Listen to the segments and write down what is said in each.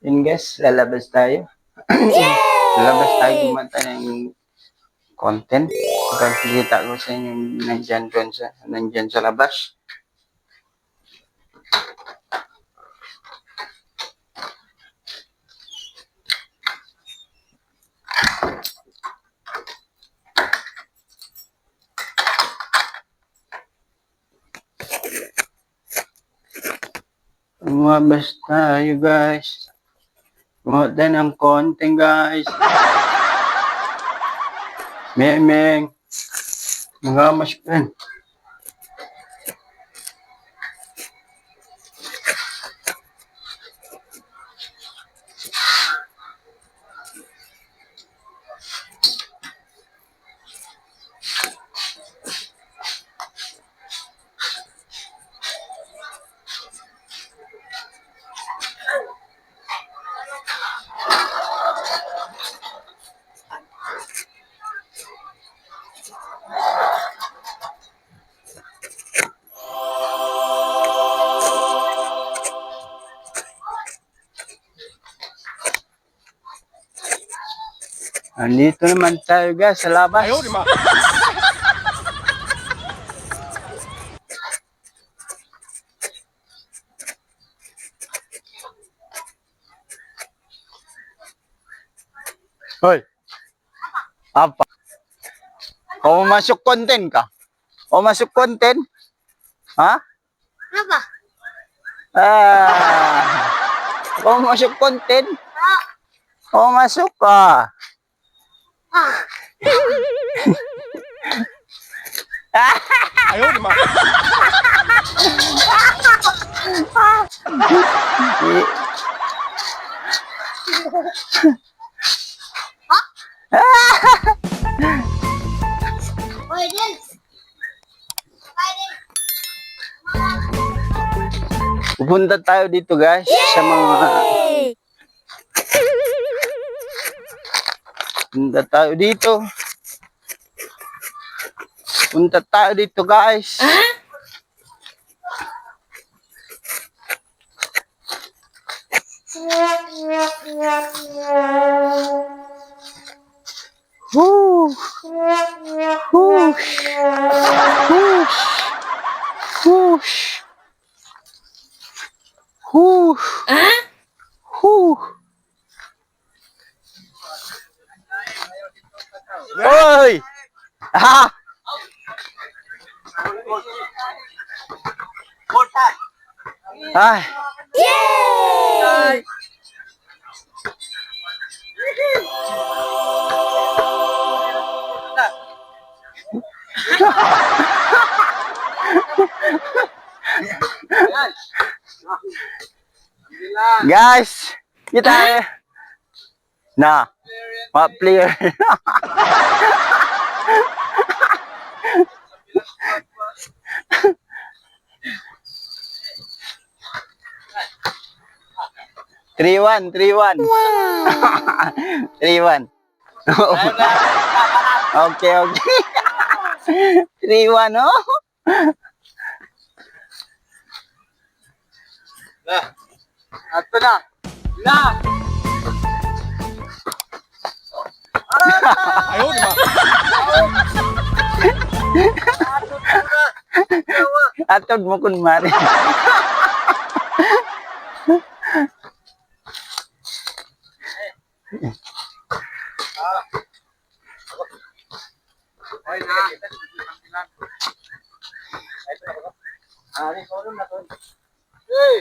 Yun guys, lalabas tayo. Lalabas tayo kumanta ng content. Pagkikita ko sa inyo nandyan sa labas. Lumabas tayo guys. Kumanta ng content guys. Memeng. Mga maskan. Andito naman tayo guys sa labas. Ayaw, di ma. Hoy. Apa? O masuk konten ka? O masuk konten? Ha? Apa? O masuk konten? O masuk ka? Ayaw, di ma. Pwede. Pwede. Pupunta tayo dito guys sa mga Punta tayo dito. Punta tayo dito guys. Woo! Whoosh! Whoosh! Whoosh! Whoosh! Whoosh! Oy! Ha! Ay! Yay! Guys, kita na mga player. Three one. 3-1. Okay. 3-1, oh. Ato na. Na. Ayaw, di ma. Atod mo kun mari. Ay na. Ari ko na to. Hey.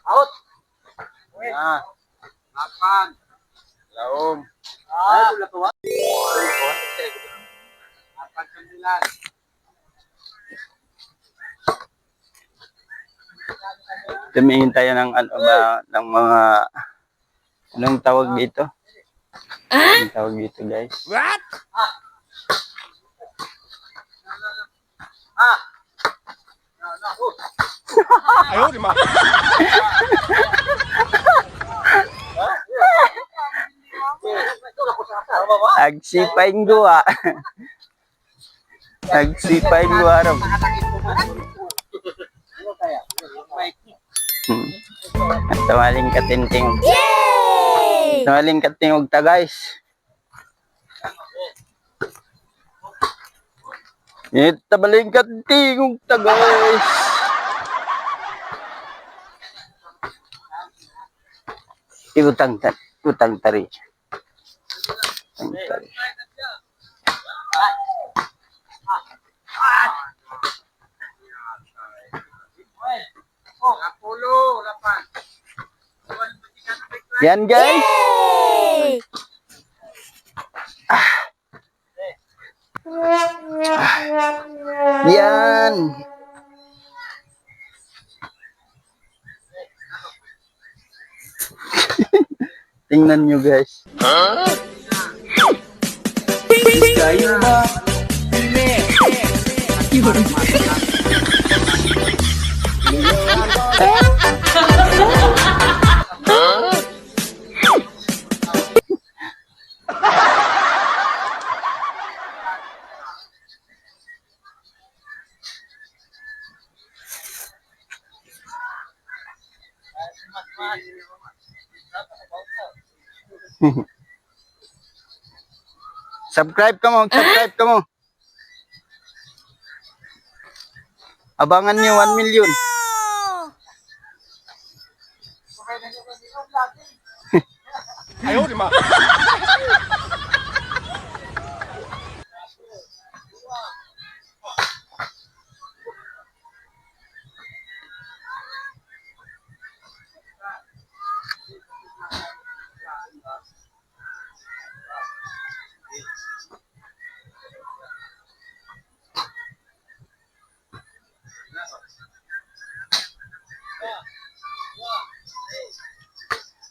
Out. Ah, Lapan. laom. Ay, wala to. Apat 9. Tumingin tayo ng ano ba ng mga anong tawag dito? Anong tawag dito, guys? What? Ayaw, di ma. Agsipain gua. Agsipain gua ram. Hmm. Tumaling katinting. Tumaling katingog ta guys. Tabaling katingog ta guys. Utang tari. Utang tari. Napulo, lapan. Yan guys. Yan. Tingnan nyo guys. Kayo ba? Subscribe ka mo, subscribe ka mo. Abangan nyo 1 million. Ayaw, di ma.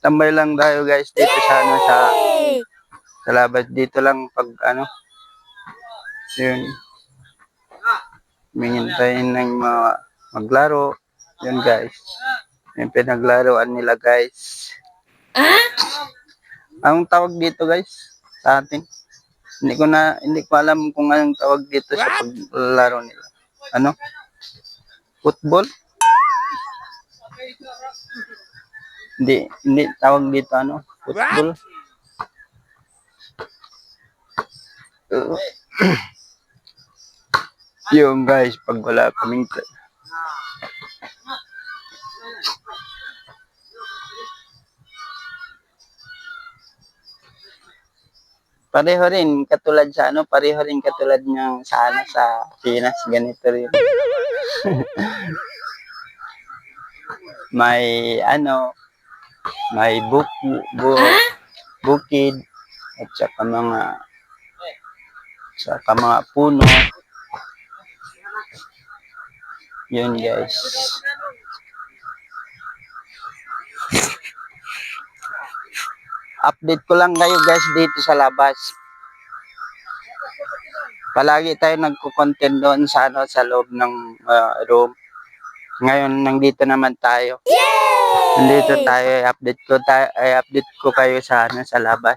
Tambay lang tayo guys dito sa ano sa labas dito lang pag ano. Yun. Mingintayin ng mga maglaro. Yun guys. Yung pinaglaruan nila guys. Anong tawag dito guys sa atin? Hindi ko alam kung anong tawag dito sa paglaro nila. Ano? Football? Hindi tawag dito ano? Football? Yung guys, pag wala kaming pareho rin katulad sa ano, pareho rin katulad ng sa ano sa Pinas, ganito rin. May ano, may bukid at saka mga puno. Yun guys. Update ko lang kayo guys dito sa labas. Palagi tayo nagko-content doon sa ano sa loob ng room. Ngayon nandito naman tayo. Nandito tayo, i-update ko kayo sa ano sa labas.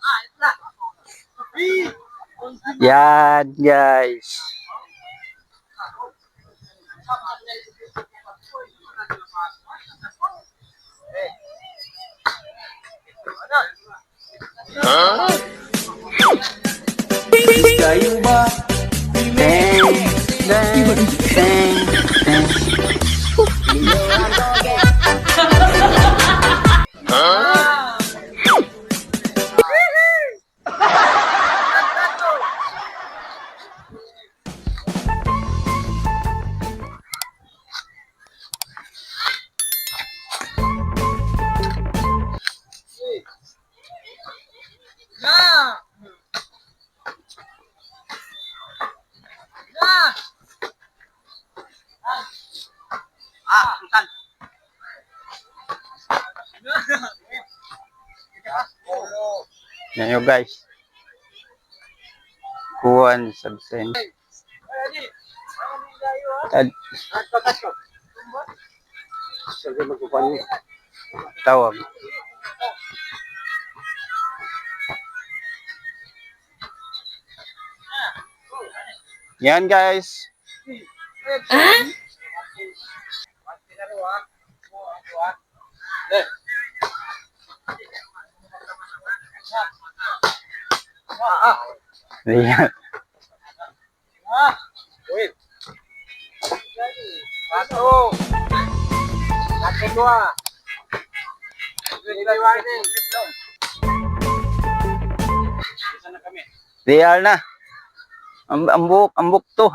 Yan guys. Kayo ba? Yan yun guys. Kuhan subsen. Tawag. Yan guys. Real. Wait. Satu. Satu dua. Ini warning. Sana kami. Real na. Ambok to.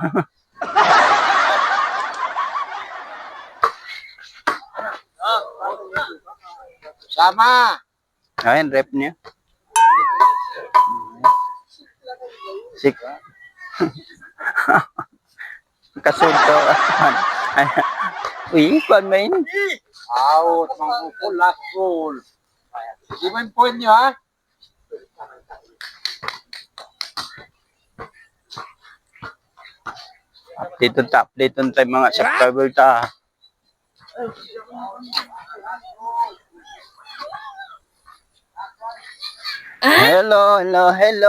Sama. Ayun, rep niya. Sik. Kasunto. Uy, kuan ba yun? Out. Mangukul. Last goal. Di mo yung point nyo, ha? Update tayo mga subscriber ta. Hello. Hello.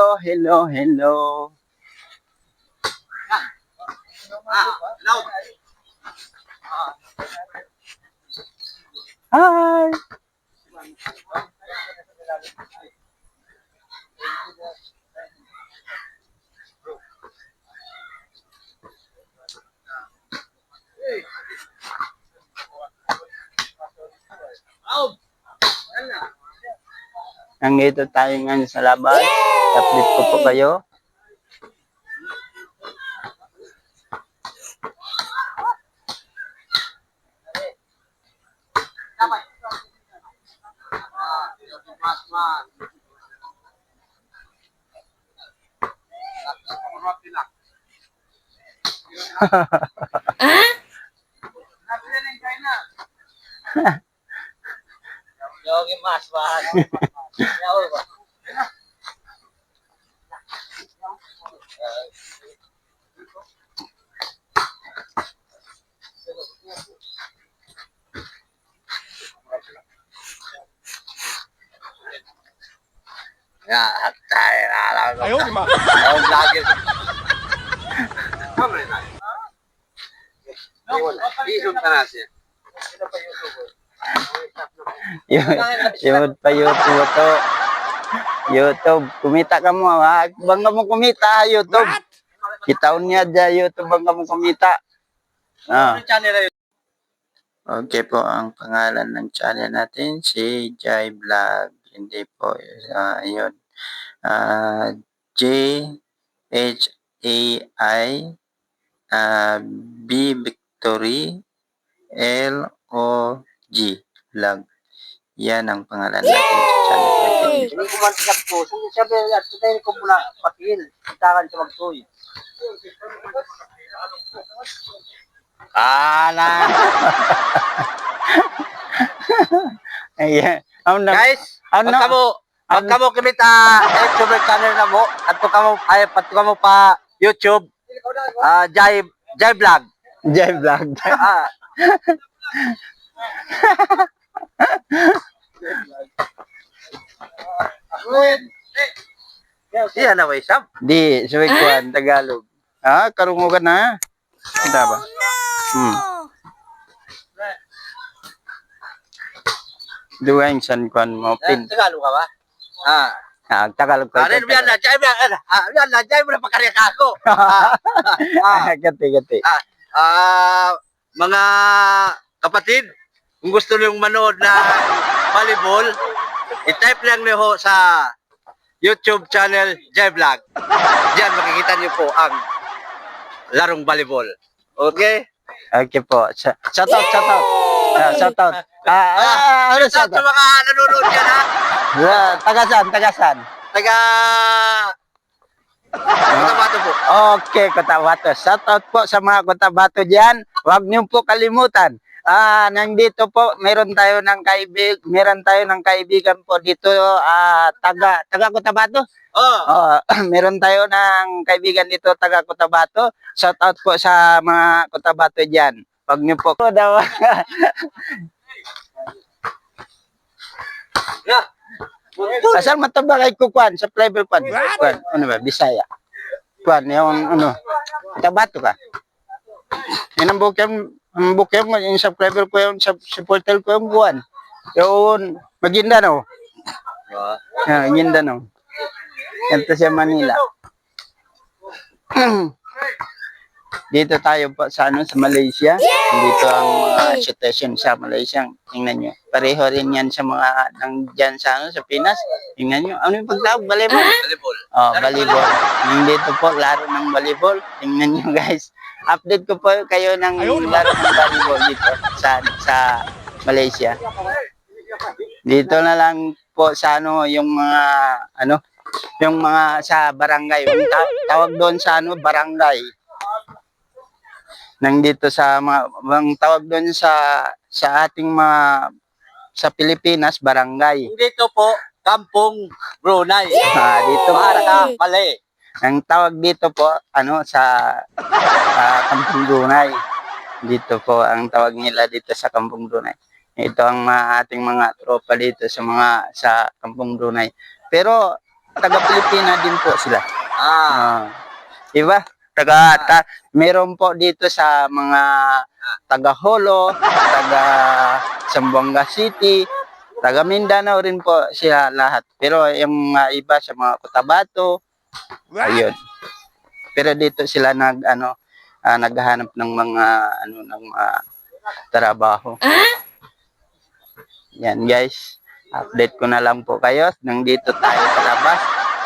Hi. Out. Nandito tayo ngayon sa labas. Update ko po kayo. Yogi mas man. Ya, tayo na lang. Ayaw, di ma. Ayaw, vlogger. Kamay na. Isog ka na siya. Yun pa YouTube to. YouTube, kumita ka mo ha. Bangga mo kumita YouTube. Kitaon niya dyan YouTube, bangga mo kumita. Ah. Okay po, ang pangalan ng channel natin, si Jai Vlog. Hindi po, yun. Jhai, B Victory, LOG Vlog. Yan ang pangalan natin sa channel natin. Hindi ko man siya po. Sabi niya, tayo ko muna patil. Itakan siya magtuloy. Ayan. Guys, ano? pag kamo kumita YouTube channel na mo, at pag kamo pa YouTube, Jai Vlog. Jai Vlog. Ah. Iya na way sab. Di, suway kuhan, Tagalog. Karungo ka na. Kita ba? Duwa yung san kuhan mo, pin. Tagalog ka ba? Tagalog ka. Ano yan na, Jai mo na pakarya ka ako. Gati. Mga kapatid, kung gusto niyong manood na volleyball, i-type lang niyo sa YouTube channel Jai Vlog. Diyan makikita niyo po ang larong volleyball. Okay? Okay po. Shout out. Shout out. Ano Shout out sa mga nanonood dyan, ha? Tagasan. Taga... Cotabato po. Okay, Cotabato. Shout out po sa mga Cotabato dyan. Huwag niyo po kalimutan. Nandito po, meron tayo ng kaibigan po dito, taga Cotabato. Meron tayo ng kaibigan dito, taga Cotabato. Shout out po sa mga Cotabato dyan. Huwag niyo po daw. Asal mataba kay kukuan sa flavor pan. Kuan, ano ba, Bisaya. Kuan, yung ano, Cotabato ka. Yan ang bukyam, yung subscriber ko yung supporter ko yung buwan. Yun, Maguindanao. Ah, Maguindanao. Ito siya Manila. Dito tayo po sa sa Malaysia. Dito ang mga situation sa Malaysia. Tingnan nyo. Pareho rin yan sa mga dyan sa sa Pinas. Tingnan nyo. Ano yung pagtawag? Volleyball? volleyball. Oh, volleyball. Yung dito po, laro ng volleyball. Tingnan nyo guys. Update ko po kayo ng laro ng volleyball dito sa Malaysia. Dito na lang po sa yung mga yung mga sa barangay. Yung tawag doon sa barangay. Nandito sa mga tawag doon sa ating mga sa Pilipinas barangay. Dito po, Kampong Brunei. Dito Para mali. ang tawag dito po sa Kampung Brunei. Dito po ang tawag nila dito sa Kampung Brunei. Ito ang ating mga tropa dito sa Kampung Brunei. Pero taga Pilipina din po sila. Diba? Meron po dito sa mga taga Holo, taga Zamboanga City, taga Mindanao rin po sila lahat. Pero yung iba sa mga Cotabato, ayun. Pero dito sila naghahanap ng mga trabaho. Yan guys, update ko na lang po kayo nang dito tayo sa labas.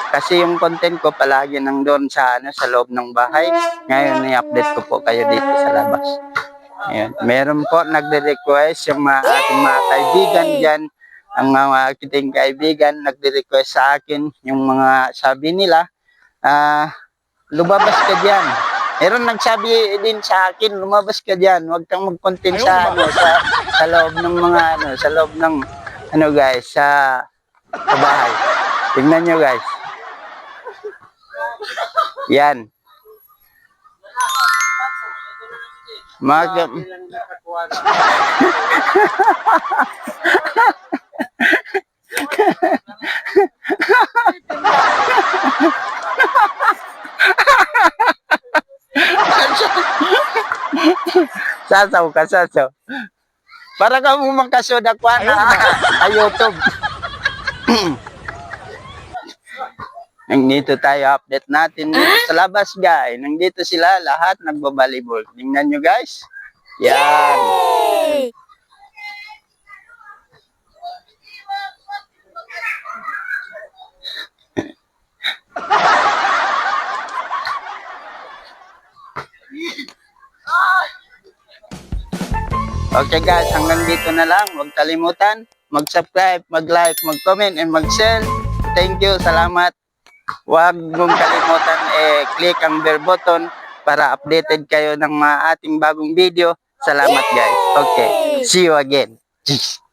Kasi yung content ko palagi nang doon sa loob ng bahay. Ngayon i-update ko po kayo dito sa labas. Ayun. Meron po nagre-request yung ating mga kaibigan diyan, ang mga ating kaibigan nagre-request sa akin yung mga sabi nila, lumabas ka diyan. Meron nagsabi din sa akin, lumabas ka diyan, huwag kang mag-content sa sa loob ng mga sa loob ng guys, sa bahay. Tingnan nyo guys. Yan. Sasaw ka, sasaw. Para ka mo magkasoda kwa na YouTube. Nandito tayo, update natin dito sa labas guys. Nandito sila lahat nagbabalibol. Tingnan nyo guys. Yan. Okay guys, hanggang dito na lang. Huwag kalimutan mag-subscribe, mag-like, mag-comment, and mag-share. Thank you, salamat. Huwag mong kalimutan click ang bell button para updated kayo ng mga ating bagong video. Salamat guys. Okay, see you again. Jeez.